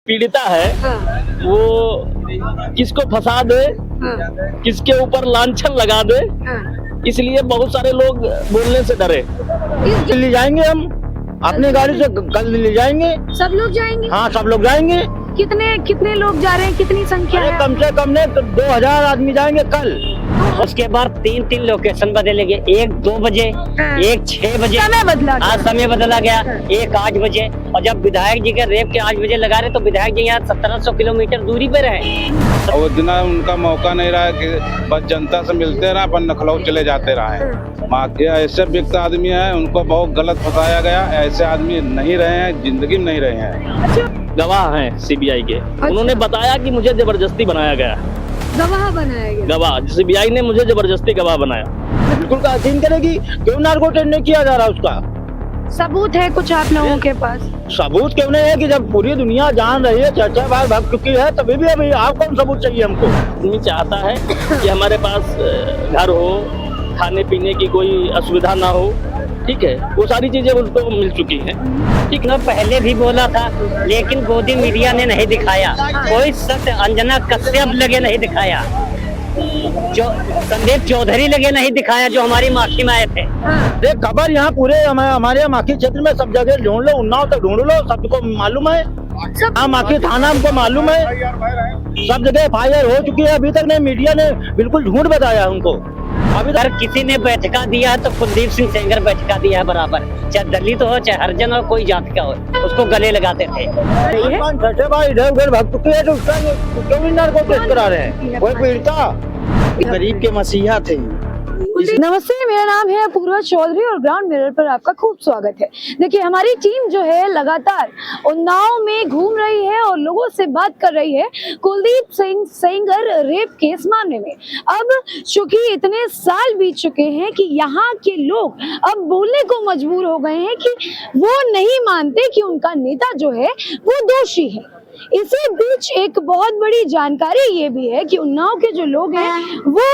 पीड़िता है वो किसको फंसा दे, किसके ऊपर लांछन लगा दे, इसलिए बहुत सारे लोग बोलने से डरे। दिल्ली जाएंगे हम अपनी गाड़ी से, कल दिल्ली जाएंगे। सब लोग जाएंगे? हाँ, सब लोग जाएंगे। कितने लोग जा रहे हैं, कितनी संख्या है? कम से कम ने 2000 आदमी जाएंगे कल। उसके बाद तीन लोकेशन बदलेंगे, एक 2 बजे, एक 6 बजे, समय बदला गया। आज समय बदला गया, एक 8 बजे। और जब विधायक जी के रेप के 8 बजे लगा रहे तो विधायक जी यहाँ 1700 किलोमीटर दूरी पे रहे। और इतना उनका मौका नहीं रहा कि बस जनता से मिलते रहे, अपन नखलऊ चले जाते रहे। ऐसे व्यक्ति आदमी है, उनको बहुत गलत फंसाया गया। ऐसे आदमी नहीं रहे हैं, जिंदगी में नहीं रहे हैं। गवाह हैं सीबीआई के, उन्होंने बताया कि मुझे जबरदस्ती बनाया गया। गवाह बनाया गया? गवाह, सीबीआई ने मुझे जबरदस्ती गवाह बनाया। बिल्कुल का अधीन करेगी, क्यों नार्को ट्रेड नहीं किया जा रहा उसका? सबूत है कुछ आप लोगों के पास? सबूत क्यों नहीं है कि जब पूरी दुनिया जान रही है, चर्चा बार भाग चुकी है, तभी भी अभी आप कौन सबूत चाहिए हमको? आदमी चाहता है कि हमारे पास घर हो, खाने पीने की कोई असुविधा ना हो, ठीक है, वो सारी चीजें उसको मिल चुकी हैं। ठीक ना, पहले भी बोला था, लेकिन गोदी मीडिया ने नहीं दिखाया। कोई सत्य अंजना कश्यप लगे नहीं दिखाया, जो संदीप चौधरी लगे नहीं दिखाया, जो हमारी माखी में आए थे। देख, खबर यहाँ पूरे हमारे माखी क्षेत्र में सब जगह ढूंढ लो, उन्नाव तक ढूंढ लो, सबको मालूम है। हाँ, माखी थाना हमको मालूम है, सब जगह FIR हो चुकी है। अभी तक ने मीडिया ने बिल्कुल झूठ बताया उनको। अभी अगर किसी ने बैठका दिया है तो कुलदीप सिंह सेंगर बैठका दिया है बराबर, चाहे दलित हो चाहे हरिजन हो, कोई जात का हो, उसको गले लगाते थे। इधर उधर भाग चुकी है तो उसका क्यों भी नार्को टेस्ट करा रहे हैं? कोई पीड़िता गरीब के मसीहा थे। नमस्ते, मेरा नाम है पूर्वा चौधरी और ग्राउंड मिरर पर आपका खूब स्वागत है। देखिए, हमारी टीम जो है लगातार उन्नाव में घूम रही है और लोगों से बात कर रही है कुलदीप सिंह सेंगर रेप केस मामले में। अब चूंकि इतने साल बीत चुके हैं कि यहाँ के लोग अब बोलने को मजबूर हो गए हैं कि वो नहीं मानते कि उनका नेता जो है वो दोषी है। इसी बीच एक बहुत बड़ी जानकारी ये भी है कि उन्नाव के जो लोग हैं वो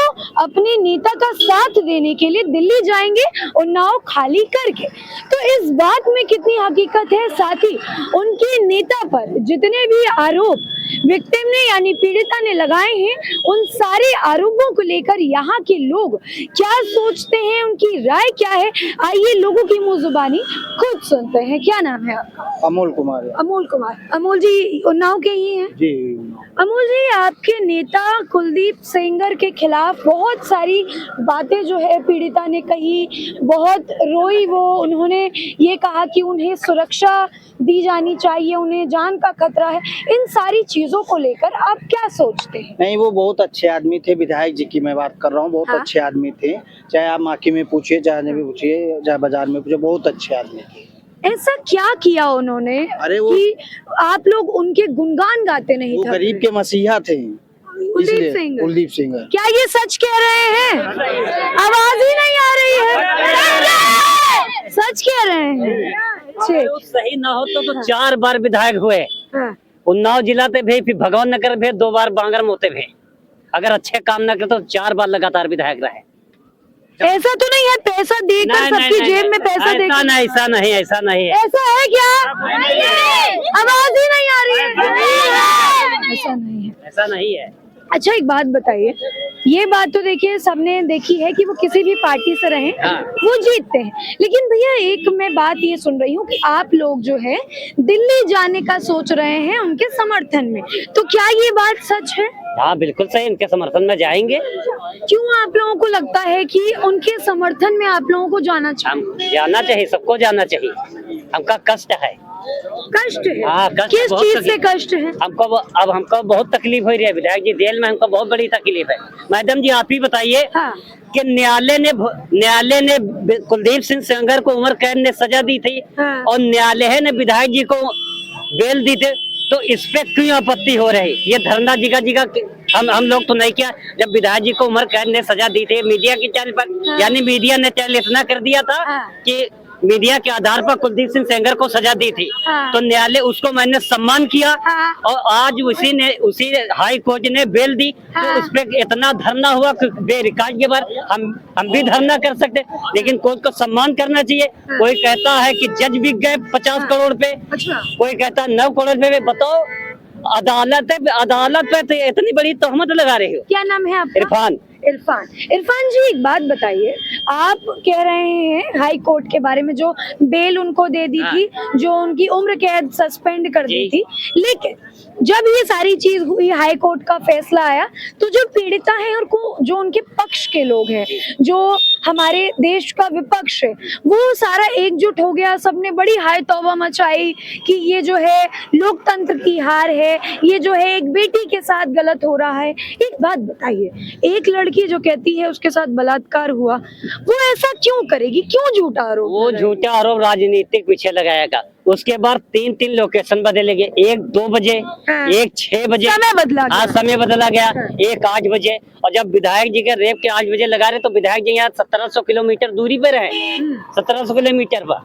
अपने नेता का साथ देने के लिए दिल्ली जाएंगे उन्नाव खाली करके। तो इस बात में कितनी हकीकत है, साथ ही उनके नेता पर जितने भी आरोप विक्टिम ने यानी पीड़िता ने लगाए हैं, उन सारे आरोपों को लेकर यहाँ के लोग क्या सोचते हैं, उनकी राय क्या है, आइए लोगों की मुंह जुबानी खुद सुनते हैं। क्या नाम है आपका? अमोल कुमार। अमोल कुमार। अमोल जी उन्नाव के ही हैं? जी। अमोल जी, आपके नेता कुलदीप सेंगर के खिलाफ बहुत सारी बातें जो है पीड़िता ने कही, बहुत रोई वो। उन्होंने ये कहा कि उन्हें सुरक्षा दी जानी चाहिए, उन्हें जान का खतरा है। इन सारी चीजों को लेकर आप क्या सोचते हैं? नहीं, वो बहुत अच्छे आदमी थे। विधायक जी की मैं बात कर रहा हूँ, बहुत अच्छे आदमी थे। चाहे आप माकी में पूछिए, चाहे भी पूछिए, चाहे बाजार में पूछिए, बहुत अच्छे आदमी थे। ऐसा क्या किया उन्होंने कि आप लोग उनके गुणगान गाते नहीं थे? गरीब के मसीहा थे कुलदीप सिंह। क्या ये सच कह रहे हैं? आवाज ही नहीं आ रही है। सच कह रहे हैं? सही ना हो तो 4 बार विधायक हुए। उन्नाव जिला पे भी, फिर भगवान नगर भी, 2 बार बांगर मोते भी। अगर अच्छे काम न करे तो 4 बार लगातार विधायक रहे। ऐसा तो नहीं है पैसा देकर सबकी जेब में पैसा देकर? ऐसा नहीं है। ऐसा है क्या? आवाज ही नहीं आ रही है। ऐसा नहीं है। अच्छा, एक बात बताइए, ये बात तो देखिए सबने देखी है कि वो किसी भी पार्टी से रहे वो जीतते हैं, लेकिन भैया एक मैं बात ये सुन रही हूँ कि आप लोग जो है दिल्ली जाने का सोच रहे हैं उनके समर्थन में, तो क्या ये बात सच है? हाँ, बिल्कुल सही, इनके समर्थन में जाएंगे। क्यों आप लोगों को लगता है कि उनके समर्थन में आप लोगों को जाना चाहिए? जाना चाहिए, सबको जाना चाहिए। हमका कष्ट है। कष्ट है? हाँ, किस चीज से कष्ट है? हमको बहुत तकलीफ हो रही है। विधायक जी जेल में, हमको बहुत बड़ी तकलीफ है। मैडम जी, आप ही बताइए कि न्यायालय ने कुलदीप सिंह सेंगर को उम्र कैद ने सजा दी थी और न्यायालय ने विधायक जी को बेल दी थी, तो इस पे क्यों आपत्ति हो रही? ये धरना जिगा हम लोग तो नहीं किया। जब विधायक जी को उम्र कैद ने सजा दी थी मीडिया की चैनल पर, यानी मीडिया ने चैनल इतना कर दिया था कि मीडिया के आधार पर कुलदीप सिंह सेंगर को सजा दी थी, तो न्यायालय उसको मैंने सम्मान किया और आज उसी हाई कोर्ट ने बेल दी, तो उस पे इतना धरना हुआ कि बेरिकाज के बाद हम भी धरना कर सकते, लेकिन कोर्ट को सम्मान करना चाहिए। कोई कहता है कि जज बिक गए 50 करोड़ पे, कोई कहता है 9 करोड़ पे। बताओ अदालत पे तो इतनी बड़ी तोहमत लगा रही हो। क्या नाम है आपका? इरफान। इरफान। इरफान जी एक बात बताइए, आप कह रहे हैं हाई कोर्ट के बारे में, जो बेल उनको दे दी थी, जो उनकी उम्र कैद सस्पेंड कर दी थी, लेकिन जब ये सारी चीज हुई, हाई कोर्ट का फैसला आया, तो जो पीड़िता है और जो उनके पक्ष के लोग हैं, जो हमारे देश का विपक्ष है, वो सारा एकजुट हो गया, सबने बड़ी हाय तौबा मचाई कि ये जो है लोकतंत्र की हार है, ये जो है एक बेटी के साथ गलत हो रहा है। एक बात बताइए, एक लड़की जो कहती है उसके साथ बलात्कार हुआ, वो ऐसा क्यों करेगी? क्यों झूठा आरोप? वो झूठा आरोप राजनीतिक पीछे लगाएगा। उसके बाद 3 लोकेशन बदलेंगे, एक 2 बजे, एक 6 बजे, समय बदला गया। हाँ, समय बदला गया, एक 8 बजे। और जब विधायक जी के रेप के 8 बजे लगा रहे, तो विधायक जी यहाँ 1700 किलोमीटर दूरी पे रहे, 1700 किलोमीटर पर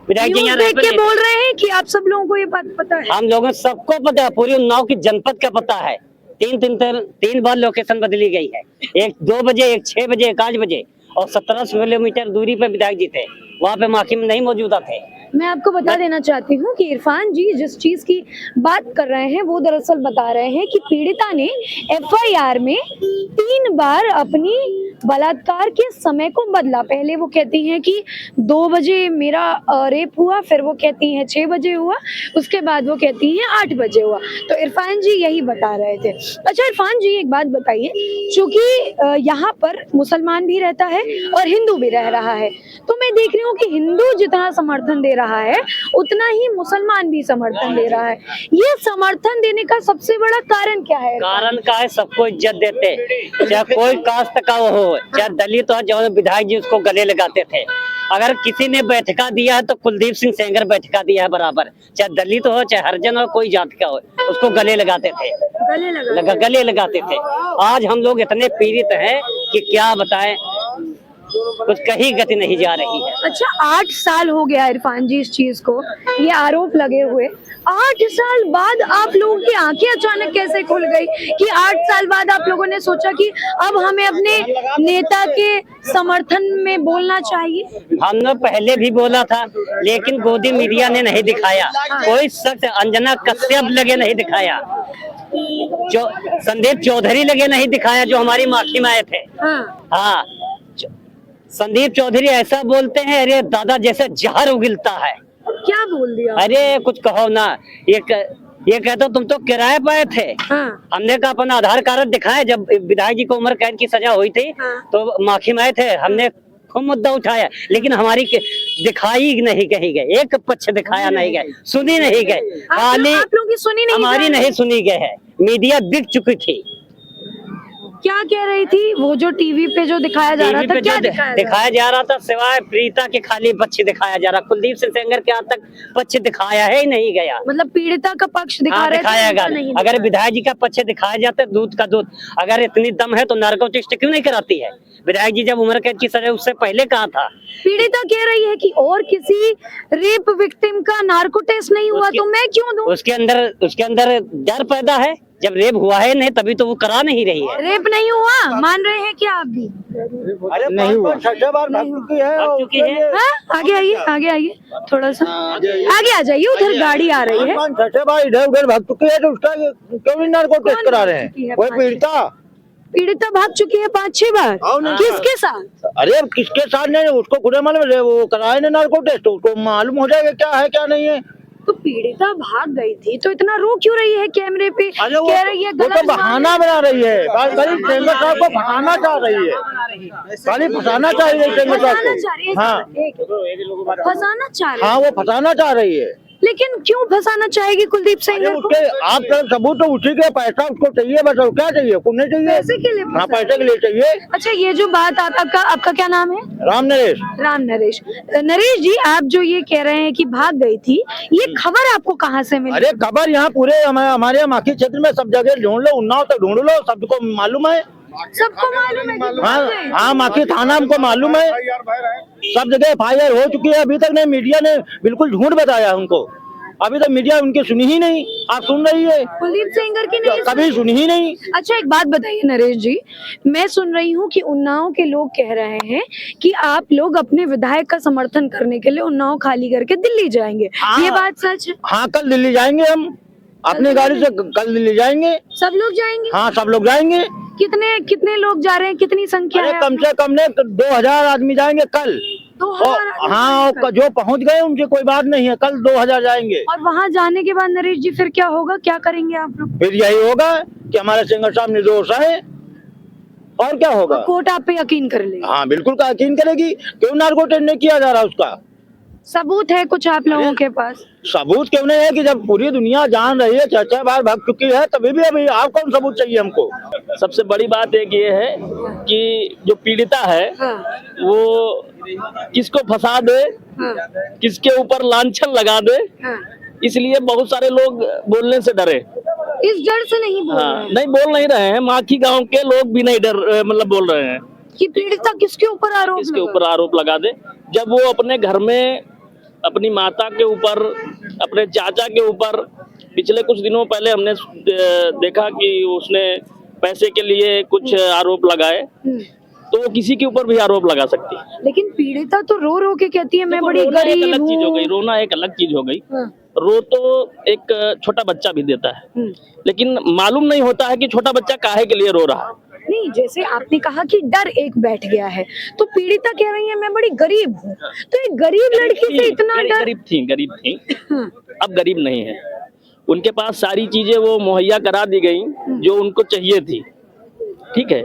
विधायक जी यहाँ देख के बोल रहे हैं कि आप सब लोगों को ये बात पता है? हम लोगों सबको पता है, पूरी उन्नाव की जनपद का पता है। 3 बार लोकेशन बदली गई है, एक 2 बजे, एक 6 बजे, एक 8 बजे, और 1700 किलोमीटर दूरी पे विधायक जी थे, वहाँ पे माखिम नहीं मौजूदा थे। मैं आपको बता देना चाहती हूँ कि इरफान जी जिस चीज की बात कर रहे हैं, वो दरअसल बता रहे हैं कि पीड़िता ने FIR में 3 बार अपनी बलात्कार के समय को बदला। पहले वो कहती हैं कि 2 बजे मेरा रेप हुआ, फिर वो कहती हैं 6 बजे हुआ, उसके बाद वो कहती हैं 8 बजे हुआ। तो इरफान जी यही बता रहे थे। अच्छा इरफान जी एक बात बताइए, चूंकि यहाँ पर मुसलमान भी रहता है और हिंदू भी रह रहा है, तो मैं देख रही हूँ कि हिंदू जितना समर्थन दे रहा है, उतना ही मुसलमान भी समर्थन दे रहा है। ये समर्थन देने का सबसे बड़ा कारण क्या है? कारण का है, सबको इज्जत देते, चाहे कोई कास्ट का वो हो, चाहे दलित हो, जो विधायक जी उसको गले लगाते थे। अगर किसी ने बैठका दिया है तो कुलदीप सिंह सेंगर बैठका दिया है बराबर, चाहे दलित हो, चाहे हरिजन हो, कोई जात का हो, उसको गले लगाते थे, गले लगाते थे। आज हम लोग इतने पीड़ित हैं कि क्या बताएं, कुछ कहीं गति नहीं जा रही है। अच्छा 8 साल हो गया इरफान जी इस चीज को, ये आरोप लगे हुए, 8 साल बाद आप लोगों की आंखें अचानक कैसे खुल गई कि 8 साल बाद आप लोगों ने सोचा कि अब हमें अपने नेता के समर्थन में बोलना चाहिए? हमने पहले भी बोला था, लेकिन गोदी मीडिया ने नहीं दिखाया, कोई शख्स अंजना कश्यप लगे नहीं दिखाया, जो संदीप चौधरी लगे नहीं दिखाया, जो हमारी माखी में आए थे। हाँ, संदीप चौधरी ऐसा बोलते हैं, अरे दादा जैसे जहर उगलता है। क्या बोल दिया? अरे कुछ कहो ना, ये कहते तुम तो किराए पे थे। हमने कहा अपना आधार कार्ड दिखाए, जब विधायक जी को उम्र कैद की सजा हुई थी तो माखी में आए थे, हमने खूब मुद्दा उठाया, लेकिन हमारी दिखाई नहीं कही गए, एक पक्ष दिखाया नहीं गए, सुनी नहीं गए, खाली आप लोगों की सुनी नहीं, हमारी नहीं सुनी गए है। मीडिया बिक चुकी थी। क्या कह रही थी वो जो टीवी पे जो दिखाया जा रहा था? क्या दिखाया जा रहा था? सिवाय प्रीता के खाली पक्ष दिखाया जा रहा, कुलदीप सिंह सेंगर के आज तक पक्ष दिखाया है ही नहीं गया। मतलब पीड़िता का पक्ष दिखाया गया। अगर विधायक जी का पक्ष दिखाया जाता, दूध का दूध, अगर इतनी दम है तो नार्को टेस्ट क्यों नहीं कराती है? विधायक जी जब उम्र कैद की सजा उससे पहले कहा था। पीड़िता कह रही है कि और किसी रेप विक्टिम का नार्को टेस्ट नहीं हुआ तो मैं क्यों दूं? उसके अंदर डर पैदा है, जब रेप हुआ है नहीं तभी तो वो करा नहीं रही है। रेप नहीं हुआ मान रहे हैं क्या आप भी? अरे नहीं हुआ, 6 बार भाग चुकी है। आगे आइए थोड़ा सा आगे आ जाइए, उधर गाड़ी आ रही है। 6 बार इधर उधर भाग चुकी है, तो उसका क्यों नहीं नार्को टेस्ट करा रहे हैं? वही पीड़िता भाग चुकी है 5-6 बार। किसके साथ? अरे किसके साथ नहीं, उसको खुद मालूम है, वो कराए ना नार्को टेस्ट, उसको मालूम हो जाएगा क्या है क्या नहीं है। तो पीड़िता भाग गई थी तो इतना रो क्यों रही है कैमरे पे? कह रही है वो तो बहाना बना रही है, खाली सेंगर साहब को फंसाना चाह रही है, खाली फंसाना चाह रही है सेंगर साहब को। हाँ फंसाना चाह रही है। हाँ वो फंसाना चाह रही है, लेकिन क्यों फंसाना चाहेगी कुलदीप सेंगर को? आप सबूत तो उसी के, पैसा उसको चाहिए, बस और क्या चाहिए? कुछ नहीं चाहिए, पैसे के लिए? हाँ पैसे के लिए चाहिए। अच्छा ये जो बात आपका क्या नाम है? राम नरेश। नरेश जी आप जो ये कह रहे हैं कि भाग गई थी, ये खबर आपको कहाँ से मिली? अरे खबर यहाँ पूरे हमारे माखी क्षेत्र में सब जगह ढूंढ लो, उन्नाव तक ढूंढ लो, सबको मालूम है। सबको मालूम है? हाँ माखी थाना हमको मालूम है, सब जगह FIR हो चुकी है। अभी तक नहीं, मीडिया ने बिल्कुल झूठ बताया उनको, अभी तक मीडिया उनकी सुनी ही नहीं। आप सुन रही है? कुलदीप सेंगर की नहीं कभी सुनी ही नहीं। अच्छा एक बात बताइए नरेश जी, मैं सुन रही हूँ कि उन्नाव के लोग कह रहे हैं कि आप लोग अपने विधायक का समर्थन करने के लिए उन्नाव खाली करके दिल्ली जाएंगे। ये बात सच है? हाँ कल दिल्ली जाएंगे हम, अपनी गाड़ी से कल ले जाएंगे। सब लोग जाएंगे? हाँ, सब लोग जाएंगे। कितने कितने लोग जा रहे हैं, कितनी संख्या अरे है? कम से कम ने 2000 आदमी जाएंगे कल। 2000 आदमी हाँ, जाएंगे कल। जो पहुंच गए उनकी कोई बात नहीं है, कल 2000 जाएंगे। और वहाँ जाने के बाद नरेश जी फिर क्या होगा, क्या करेंगे आप लोग? फिर यही होगा कि हमारे सिंगर साहब निर्दोष है, और क्या होगा। कोर्ट आप पे यकीन कर लेगी? हाँ बिल्कुल का यकीन करेगी। क्यों नार्को टेस्ट नहीं किया जा रहा उसका सबूत है कुछ आप लोगों के पास? सबूत क्यों नहीं है कि जब पूरी दुनिया जान रही है, 6 बार भाग चुकी है, तभी भी अभी आप कौन सबूत चाहिए हमको। सबसे बड़ी बात एक ये है कि जो पीड़िता है वो किसको फंसा दे, किसके ऊपर लांछन लगा दे, इसलिए बहुत सारे लोग बोलने से डरे। इस डर से नहीं बोल रहे हैं नहीं बोल नहीं रहे हैं, माखी गांव के लोग भी नहीं डर मतलब बोल रहे हैं कि पीड़िता किसके ऊपर आरोप किसके ऊपर आरोप लगा दे। जब वो अपने घर में अपनी माता के ऊपर, अपने चाचा के ऊपर, पिछले कुछ दिनों पहले हमने देखा कि उसने पैसे के लिए कुछ आरोप लगाए, तो वो किसी के ऊपर भी आरोप लगा सकती है। लेकिन पीड़िता तो रो रो के कहती है मैं बड़ी रोना एक गरीब अलग चीज हो हूँ। गई, रोना एक अलग चीज हो गई। रो तो एक छोटा बच्चा भी देता है, लेकिन मालूम नहीं होता है कि छोटा बच्चा काहे के लिए रो रहा है। नहीं, जैसे आपने कहा कि डर एक बैठ गया है, तो पीड़िता कह रही है मैं बड़ी गरीब हूँ, तो एक गरीब लड़की से इतना डर? गरीब थी अब गरीब नहीं है। उनके पास सारी चीजें वो मुहैया करा दी गई जो उनको चाहिए थी, ठीक है।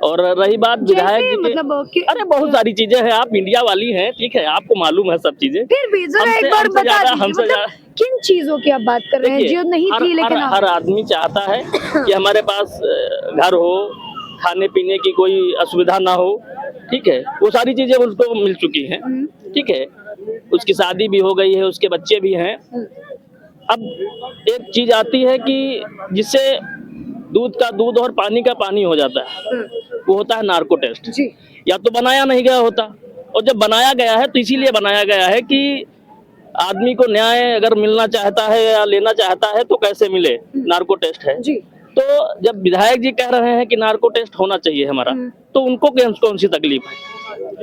और रही बात विधायक जी मतलब अरे बहुत सारी चीजें हैं, आप इंडिया वाली हैं, ठीक है, आपको मालूम है सब चीजें। फिर भी जरा एक बार बता दीजिए, मतलब किन चीजों की आप बात कर रहे हैं जो नहीं थी लेकिन हर आदमी चाहता है कि हमारे पास घर हो, खाने पीने की कोई असुविधा ना हो, ठीक है। वो सारी चीजें उसको मिल चुकी हैं, ठीक है। उसकी शादी भी हो गई है, उसके बच्चे भी हैं। अब एक चीज आती है कि जिससे दूध का दूध और पानी का पानी हो जाता है, वो होता है नार्को टेस्ट। या तो बनाया नहीं गया होता, और जब बनाया गया है तो इसीलिए बनाया गया है कि आदमी को न्याय अगर मिलना चाहता है या लेना चाहता है तो कैसे मिले, नार्को टेस्ट है। तो जब विधायक जी कह रहे हैं कि नार्को टेस्ट होना चाहिए हमारा, तो उनको कौन सी तकलीफ है?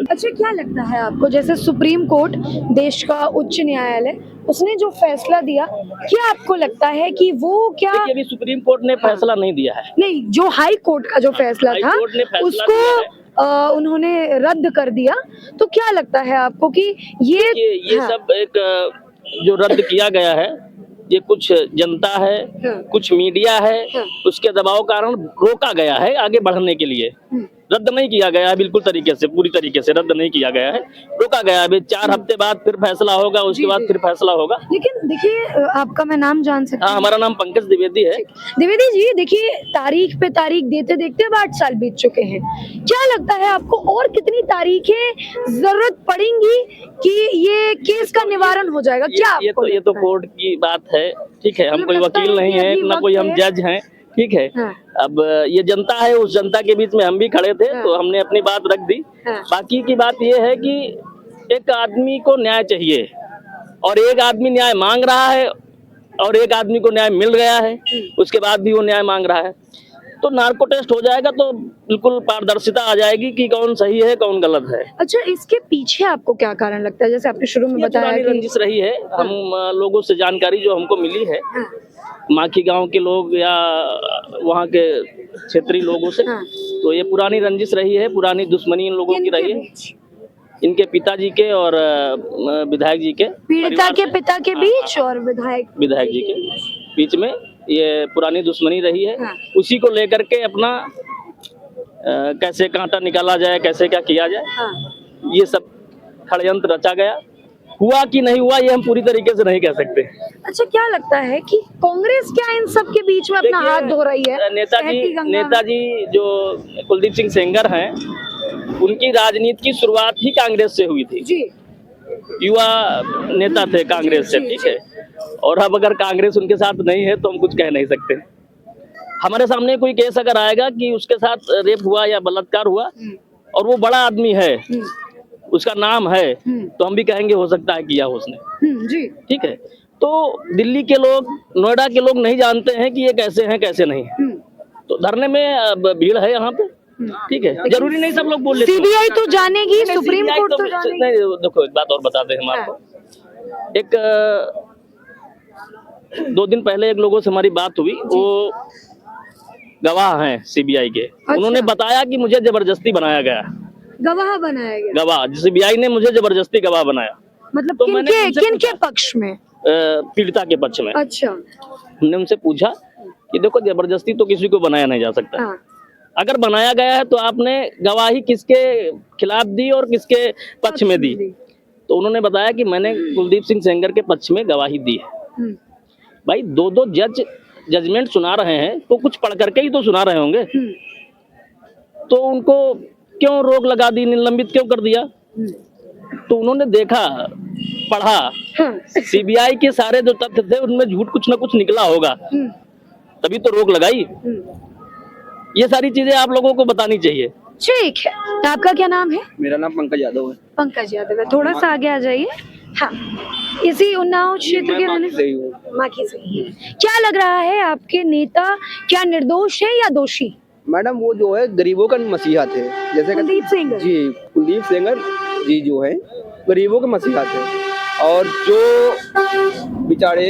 अच्छा, क्या लगता है आपको, जैसे सुप्रीम कोर्ट देश का उच्च न्यायालय, उसने जो फैसला दिया, क्या आपको लगता है कि वो क्या? अभी सुप्रीम कोर्ट ने फैसला नहीं दिया है। नहीं, जो हाई कोर्ट का जो फैसला था उसको उन्होंने रद्द कर दिया, तो क्या लगता है आपको कि ये सब एक जो रद्द किया गया है, ये कुछ जनता है, कुछ मीडिया है, उसके दबाव कारण रोका गया है आगे बढ़ने के लिए। रद्द नहीं किया गया है बिल्कुल तरीके से, पूरी तरीके से रद्द नहीं किया गया है, रोका गया है। 4 हफ्ते बाद फिर फैसला होगा, उसके बाद फिर फैसला होगा। लेकिन देखिए, आपका मैं नाम जान सकती हूँ? हाँ, हमारा नाम पंकज द्विवेदी है। द्विवेदी जी, देखिए तारीख पे तारीख देते देखते अब 8 साल बीत चुके हैं। क्या लगता है आपको और कितनी तारीखें जरूरत पड़ेंगी कि ये केस का निवारण हो जाएगा? क्या ये तो कोर्ट की बात है, ठीक है। हम कोई वकील नहीं है, ना कोई हम जज हैं, ठीक है। अब ये जनता है, उस जनता के बीच में हम भी खड़े थे, तो हमने अपनी बात रख दी। बाकी की बात ये है कि एक आदमी को न्याय चाहिए, और एक आदमी न्याय मांग रहा है, और एक आदमी को न्याय मिल गया है, उसके बाद भी वो न्याय मांग रहा है। तो नार्को टेस्ट हो जाएगा तो बिल्कुल पारदर्शिता आ जाएगी कि कौन सही है कौन गलत है। अच्छा, इसके पीछे आपको क्या कारण लगता है? जैसे आपने शुरू में बताया कि रंजिश रही है, हम लोगों से जानकारी जो हमको मिली है, माखी गांव के लोग या वहाँ के क्षेत्रीय लोगों से, तो ये पुरानी रंजिश रही है, पुरानी दुश्मनी इन लोगों की रही है, इनके पिताजी के और विधायक जी के, पीड़िता के पिता के बीच और विधायक जी के बीच में ये पुरानी दुश्मनी रही है। उसी को लेकर के अपना कैसे कांटा निकाला जाए, कैसे क्या किया जाए, ये सब षड्यंत्र रचा गया। हुआ कि नहीं हुआ ये हम पूरी तरीके से नहीं कह सकते। अच्छा, क्या लगता है कि कांग्रेस क्या इन सब के बीच में अपना हाथ धो रही है? नेताजी जो कुलदीप सिंह सेंगर हैं, उनकी राजनीति की शुरुआत ही कांग्रेस से हुई थी जी। युवा नेता थे कांग्रेस से, ठीक है। और अब अगर कांग्रेस उनके साथ नहीं है तो हम कुछ कह नहीं सकते। हमारे सामने कोई केस अगर आएगा कि उसके साथ रेप हुआ या बलात्कार हुआ और वो बड़ा आदमी है, उसका नाम है, तो हम भी कहेंगे हो सकता है किया उसने जी, ठीक है। तो दिल्ली के लोग, नोएडा के लोग नहीं जानते हैं कि ये कैसे हैं कैसे नहीं। तो धरने में भीड़ है यहाँ पे, ठीक है। जरूरी नहीं सब लोग बोल लेते। सीबीआई तो जानेगी, सुप्रीम कोर्ट तो जानेगी। नहीं, देखो एक बात और बताते हैं हम आपको। एक 2 दिन पहले एक लोगों से हमारी बात हुई, वो गवाह हैं सीबीआई के। उन्होंने बताया कि मुझे जबरदस्ती बनाया गया। गवाह बनाया गया? गवाह, सीबीआई ने मुझे जबरदस्ती गवाह बनाया। मतलब तो मैंने उनसे किनके पक्ष में? पीड़िता के पक्ष में। अच्छा। हमने उनसे पूछा कि देखो, जबरदस्ती तो किसी को बनाया नहीं जा सकता। हाँ। अगर बनाया गया है तो आपने गवाही किसके खिलाफ दी और किसके पक्ष में दी? तो उन्होंने बताया कि मैंने कुलदीप सिंह सेंगर के पक्ष में गवाही दी है। भाई, 2 जज जजमेंट सुना रहे हैं तो कुछ पढ़ करके ही तो सुना रहे होंगे। तो उनको क्यों रोक लगा दी, निलंबित क्यों कर दिया? तो उन्होंने देखा, पढ़ा, सीबीआई के सारे जो तथ्य थे उनमें झूठ कुछ ना कुछ निकला होगा, तभी तो रोक लगाई। ये सारी चीजें आप लोगों को बतानी चाहिए। ठीक है, आपका क्या नाम है? मेरा नाम पंकज यादव है। पंकज यादव है। थोड़ा सा आगे आ जाइए। हाँ, इसी उन्नाव क्षेत्र के रहने से? माखी से। क्या लग रहा है, आपके नेता क्या निर्दोष है या दोषी? मैडम, वो जो है गरीबों का मसीहा थे, जैसे कुलदीप सेंगर जी, कुलदीप सेंगर जी जो है गरीबों के मसीहा थे। और जो बेचारे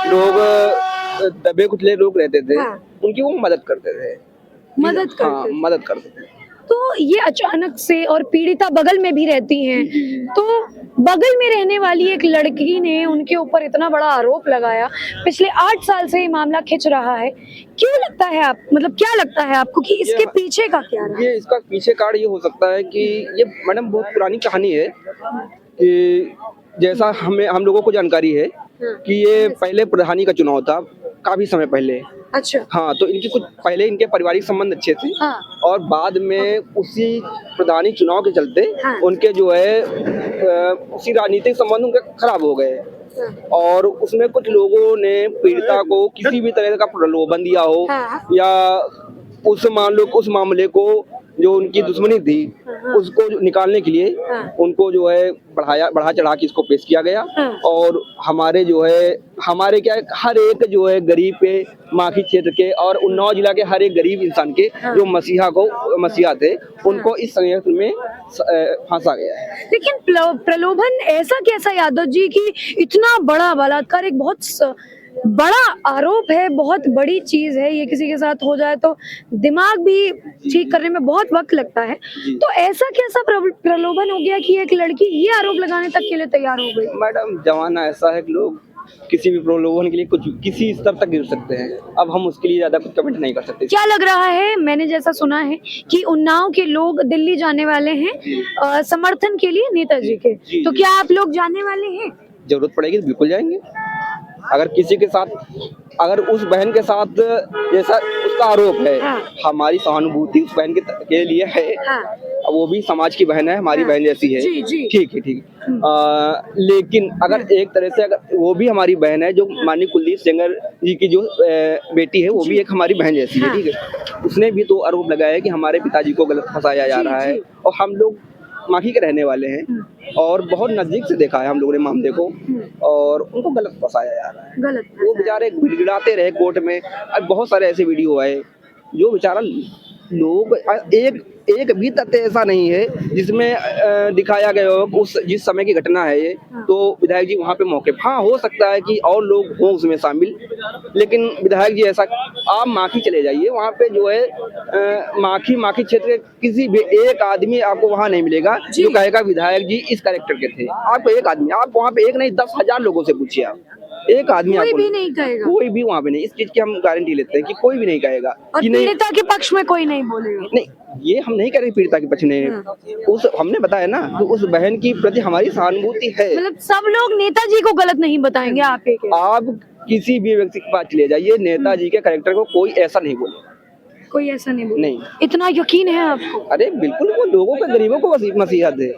लोग, दबे कुचले लोग रहते थे, उनकी वो मदद करते थे। मदद करते थे। तो ये अचानक से, और पीड़िता बगल में भी रहती हैं, तो बगल में रहने वाली एक लड़की ने उनके ऊपर इतना बड़ा आरोप लगाया। पिछले 8 साल से ये मामला खिंच रहा है। क्यों लगता है मतलब क्या लगता है आपको कि इसके पीछे का क्या रहा? ये इसका पीछे कारण ये हो सकता है कि ये मैडम बहुत पुरानी कहानी है कि जैसा हम लोगों को जानकारी है कि ये पहले प्रधानी का चुनाव था, काफी समय पहले। अच्छा। हाँ, तो इनकी कुछ पहले इनके पारिवारिक संबंध अच्छे थे। हाँ। और बाद में उसी प्रधानी चुनाव के चलते उनके जो है उसी राजनीतिक संबंध उनके खराब हो गए। और उसमें कुछ लोगों ने पीड़िता को किसी भी तरह का प्रलोभन दिया हो, या उस मामले को जो उनकी दुश्मनी थी उसको निकालने के लिए उनको जो है बढ़ा चढ़ा के इसको पेश किया गया। और हमारे क्या हर एक जो है गरीब पे, माखी क्षेत्र के और उन्नाव जिला के हर एक गरीब इंसान के जो मसीहा थे, उनको इस संयंत्र में फंसा गया है। लेकिन प्रलोभन ऐसा कैसा यादव जी कि इतना बड़ा बलात्कार एक बहुत बड़ा आरोप है, बहुत बड़ी चीज है। ये किसी के साथ हो जाए तो दिमाग भी ठीक करने में बहुत वक्त लगता है। तो ऐसा कैसा प्रलोभन हो गया कि एक लड़की ये आरोप लगाने तक के लिए तैयार हो गई? मैडम, जमाना ऐसा है कि लोग किसी भी प्रलोभन के लिए किसी स्तर तक गिर सकते हैं। अब हम उसके लिए ज्यादा कुछ कमेंट नहीं कर सकते। क्या लग रहा है, मैंने जैसा सुना है कि उन्नाव के लोग दिल्ली जाने वाले हैं समर्थन के लिए नेताजी के, तो क्या आप लोग जाने वाले हैं? जरूरत पड़ेगी तो बिल्कुल जाएंगे। अगर किसी के साथ, अगर उस बहन के साथ जैसा उसका आरोप है, हमारी सहानुभूति उस बहन के लिए है। वो भी समाज की बहन है, हमारी बहन जैसी है। ठीक है। लेकिन अगर एक तरह से अगर वो भी हमारी बहन है, जो माननीय कुलदीप सेंगर जी की जो बेटी है, वो भी एक हमारी बहन जैसी है। ठीक है। उसने भी तो आरोप लगाया है कि हमारे पिताजी को गलत फंसाया जा रहा है। और हम लोग माखी के रहने वाले हैं और बहुत नजदीक से देखा है हम लोगों ने मामले को, और उनको गलत फंसाया जा रहा है। वो बेचारे गिड़गिड़ाते रहे कोर्ट में। अब बहुत सारे ऐसे वीडियो आए जो बेचारा लोग, एक भी तथ्य ऐसा नहीं है जिसमें दिखाया गया हो उस जिस समय की घटना है ये। तो विधायक जी वहाँ पे मौके, हाँ हो सकता है कि और लोग हों उसमें शामिल, लेकिन विधायक जी ऐसा, आप माखी चले जाइए, वहाँ पे जो है माखी क्षेत्र के किसी भी एक आदमी आपको वहाँ नहीं मिलेगा जो कहेगा विधायक जी इस कैरेक्टर के थे। आपको एक आदमी, आप वहाँ पे एक नहीं 10,000 लोगों से पूछिए, आप एक आदमी कोई भी नहीं कहेगा, कोई भी वहाँ पे नहीं। इस चीज की हम गारंटी लेते हैं कि कोई भी नहीं कहेगा। और पीड़िता के पक्ष में कोई नहीं बोलेगा। नहीं, ये हम नहीं कह रहे पीड़िता के पक्ष में। उस हमने बताया ना, तो उस बहन की प्रति हमारी सहानुभूति है। मतलब सब लोग नेताजी को गलत नहीं बताएंगे। आप किसी भी व्यक्ति के पास चले जाइए, नेताजी के कैरेक्टर को कोई ऐसा नहीं बोलेगा, कोई ऐसा नहीं बोलेगा। नहीं। इतना यकीन है आपको? अरे बिल्कुल, वो लोगों के गरीबों को मसीहा थे,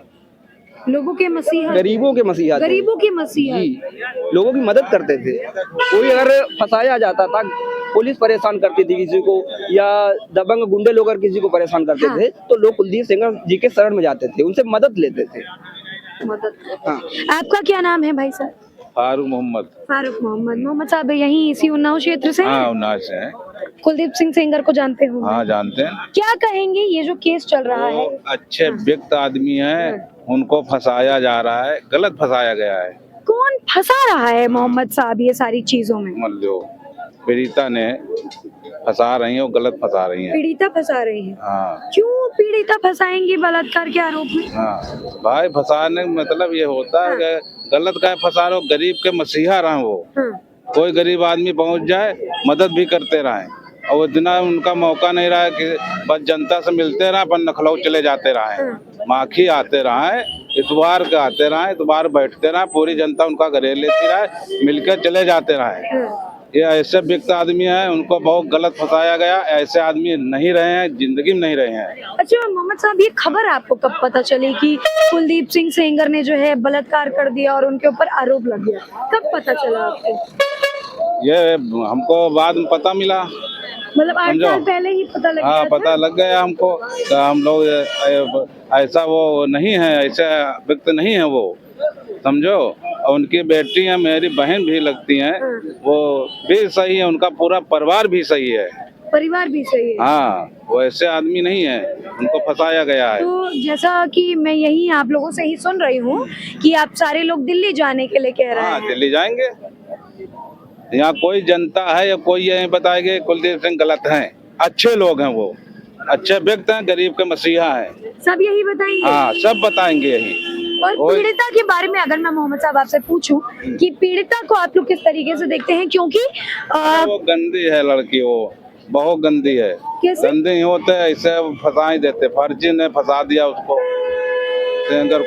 लोगों के मसीहा, गरीबों के मसीहा, गरीबों के मसीहा जी, लोगों की मदद करते थे। कोई अगर फंसाया जाता था, पुलिस परेशान करती थी किसी को, या दबंग गुंडे लोग अगर किसी को परेशान करते थे, तो लोग कुलदीप सेंगर जी के शरण में जाते थे, उनसे मदद लेते थे। हाँ। आपका क्या नाम है भाई साहब? फारूक मोहम्मद। फारूक मोहम्मद साहब यहीं इसी उन्नाव क्षेत्र से? हाँ, उन्नाव से हैं। कुलदीप सिंह सेंगर को जानते हो? हाँ, जानते हैं। क्या कहेंगे, ये जो केस चल रहा है? अच्छे व्यक्ति आदमी हैं, उनको फंसाया जा रहा है, गलत फंसाया गया है। कौन फंसा रहा है मोहम्मद साहब ये सारी चीजों में? मान लो पीड़िता ने फंसा रही है, वो गलत फंसा रही है। पीड़िता फंसा रही है? हाँ क्यों पीड़िता फंसाएंगी बलात्कार के आरोप में? हाँ भाई, फंसाने का मतलब ये होता है कि गलत का फंसा रहे हो, गरीब के मसीहा रहे वो। हाँ। कोई गरीब आदमी पहुंच जाए मदद भी करते रहे, और इतना उनका मौका नहीं रहा कि बस जनता से मिलते रहे, अपन लखनऊ चले जाते रहे, माखी आते रहे, इतवार के आते रहे, इतवार बैठते रहे, पूरी जनता उनका घरे लेती रहे, मिलकर चले जाते रहे। ये ऐसे व्यक्त आदमी हैं, उनको बहुत गलत फंसाया गया। ऐसे आदमी नहीं रहे हैं, जिंदगी में नहीं रहे हैं। अच्छा मोहम्मद साहब, ये खबर आपको कब पता चली कि कुलदीप सिंह सेंगर ने जो है बलात्कार कर दिया और उनके ऊपर आरोप लग गया? कब पता चला आपको? ये हमको बाद में पता मिला। मतलब 8 साल पहले ही पता लग हाँ, गया था? पता लग गया हमको। तो हम लोग ऐसा वो नहीं है, ऐसे व्यक्त नहीं है वो, समझो। और उनकी बेटी है, मेरी बहन भी लगती हैं, वो भी सही है, उनका पूरा परिवार भी सही है। परिवार भी सही है? हाँ, वो ऐसे आदमी नहीं है, उनको फंसाया गया है। तो जैसा कि मैं यही आप लोगों से ही सुन रही हूँ कि आप सारे लोग दिल्ली जाने के लिए कह रहे हाँ, हैं। दिल्ली जाएंगे। यहाँ कोई जनता है या कोई ये बताएगा कुलदीप सिंह गलत हैं? अच्छे लोग हैं वो, अच्छे व्यक्ति हैं, गरीब के मसीहा हैं। सब यही बताएंगे? हाँ, सब बताएंगे यही। और पीड़िता के बारे में अगर मैं मोहम्मद साहब आपसे पूछूं कि पीड़िता को आप लोग किस तरीके से देखते हैं? क्योंकि वो गंदी है लड़की, वो बहुत गंदी है। कैसे? गंदी होते ऐसे फंसा ही देते। फर्जी ने फंसा दिया उसको, सेंगर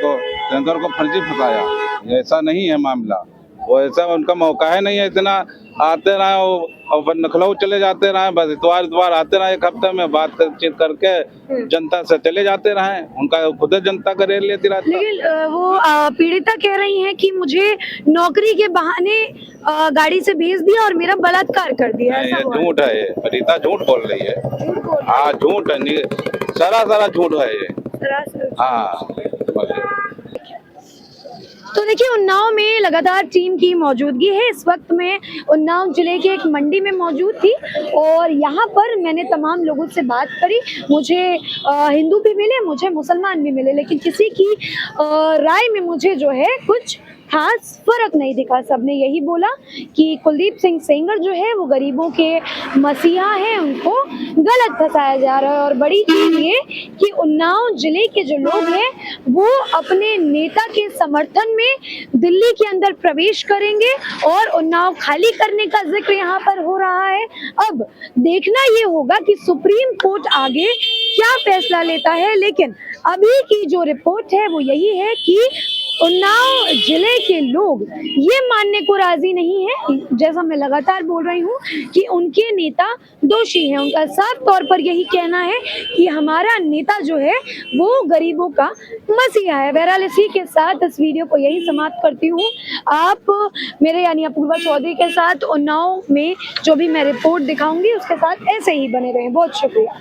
को फर्जी फंसाया। ऐसा नहीं है मामला, वो ऐसा उनका मौका है नहीं है। इतना आते रहे और लखनऊ चले जाते रहे, बस इतवार आते रहे, 1 हफ्ते में बातचीत करके जनता से चले जाते रहे। उनका खुद जनता का रेल लेती रहती। लेकिन वो पीड़िता कह रही हैं कि मुझे नौकरी के बहाने गाड़ी से भेज दिया और मेरा बलात्कार कर दिया। ये झूठ है, ये पीड़िता झूठ बोल रही है। हाँ, झूठ है, सारा झूठ है ये। हाँ। तो देखिए, उन्नाव में लगातार टीम की मौजूदगी है। इस वक्त मैं उन्नाव जिले के एक मंडी में मौजूद थी और यहाँ पर मैंने तमाम लोगों से बात करी। मुझे हिंदू भी मिले, मुझे मुसलमान भी मिले, लेकिन किसी की राय में मुझे जो है कुछ खास फर्क नहीं दिखा। सबने यही बोला कि कुलदीप सिंह सेंगर जो है वो गरीबों के मसीहा हैं, उनको गलत फंसाया जा रहा है। और बड़ी चीज ये कि उन्नाव जिले के जो लोग हैं वो अपने नेता के समर्थन में दिल्ली के अंदर प्रवेश करेंगे और उन्नाव खाली करने का जिक्र यहाँ पर हो रहा है। अब देखना ये होगा कि सुप्रीम कोर्ट आगे क्या फैसला लेता है, लेकिन अभी की जो रिपोर्ट है वो यही है कि उन्नाव जिले के लोग ये मानने को राजी नहीं है, जैसा मैं लगातार बोल रही हूँ, कि उनके नेता दोषी हैं। उनका साफ तौर पर यही कहना है कि हमारा नेता जो है वो गरीबों का मसीहा है। बहरहाल इसी के साथ इस वीडियो को यही समाप्त करती हूँ। आप मेरे यानी अपूर्वा चौधरी के साथ उन्नाव में जो भी मैं रिपोर्ट दिखाऊंगी उसके साथ ऐसे ही बने रहें। बहुत शुक्रिया।